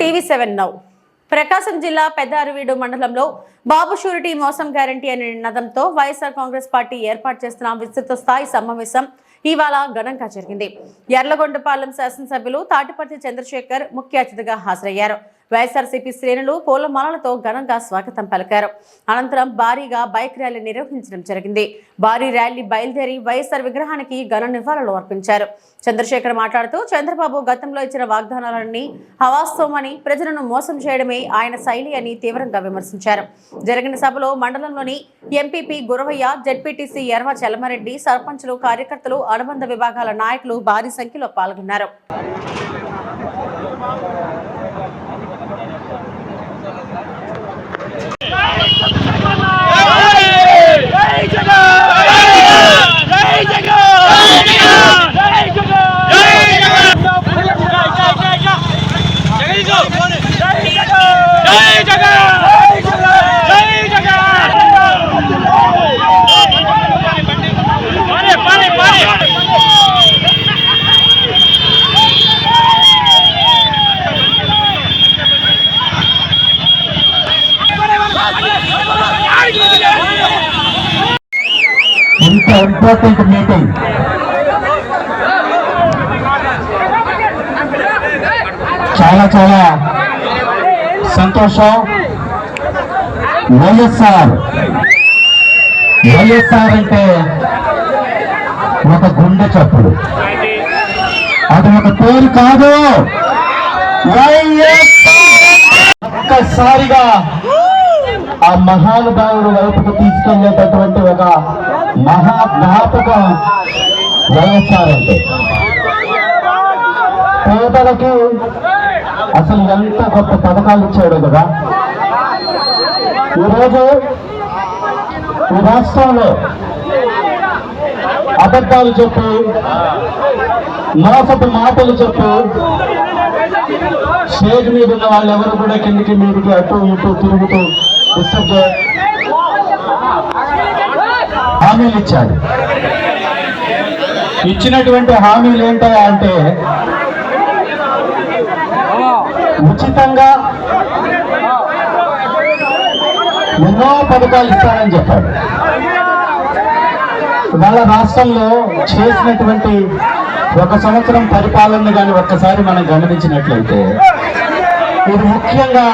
టీవీ7 now. ప్రకాశం జిల్లా పెద్ద అరువీడు మండలంలో బాబు షూరిటీ మోసం గ్యారంటీ అనే నినాదంతో వైఎస్ఆర్ కాంగ్రెస్ పార్టీ ఏర్పాటు చేస్తున్న విస్తృత స్థాయి సమావేశం ఇవాళ ఘనంగా జరిగింది. యర్లగొండపాలెం శాసనసభ్యులు తాటిపర్తి చంద్రశేఖర్ ముఖ్య అతిథిగా హాజరయ్యారు. వైఎస్ఆర్సీపీ శ్రేణులు పూలమాలలతో ఘనంగా స్వాగతం పలికారు. అనంతరం భారీగా బైక్ ర్యాలీ నిర్వహించడం జరిగింది. భారీ ర్యాలీ బయలుదేరి వైఎస్ఆర్ విగ్రహానికి ఘన నివాళులు అర్పించారు. చంద్రశేఖర్ మాట్లాడుతూ చంద్రబాబు గతంలో ఇచ్చిన వాగ్దానాలన్నీ అవాస్తవమని, ప్రజలను మోసం చేయడమే ఆయన శైలి అని తీవ్రంగా విమర్శించారు. జరిగిన సభలో మండలంలోని ఎంపీపీ గురవయ్య, జెడ్పీటీసీ ఎర్వ చలమారెడ్డి, సర్పంచులు, కార్యకర్తలు, అనుబంధ విభాగాల నాయకులు భారీ సంఖ్యలో పాల్గొన్నారు. ఇంత ఇంపార్టెంట్ మీటింగ్ చాలా సంతోషం. వైఎస్ఆర్ అంటే ఒక గుండె చప్పుడు, అది ఒక పేరు కాదు. ఒక్కసారిగా ఆ మహానుభావుడు వైపుకు తీసుకెళ్లేటటువంటి ఒక మహాజ్ఞాపకం వైఎస్ఆర్ అంటే. పేదలకి అసలు ఎంత గొప్ప పథకాలు ఇచ్చాడు కదా. ఈరోజు ఈ రాష్ట్రంలో అబద్ధాలు చెప్పి, మోసపు మాటలు చెప్పి స్టేజ్ మీద ఉన్న వాళ్ళు ఎవరు కూడా కిందికి మీదికి అటు ఇటు తిరుగుతూ డిస్టర్బ్ హామీలు ఇచ్చాడు. ఇచ్చినటువంటి హామీలు ఏంటా అంటే ఉచితంగా ఎన్నో పథకాలు ఇస్తానని చెప్పాడు. వాళ్ళ రాష్ట్రంలో చేసినటువంటి ఒక సంవత్సరం పరిపాలన కానీ ఒక్కసారి మనం గమనించినట్లయితే ఇది ముఖ్యంగా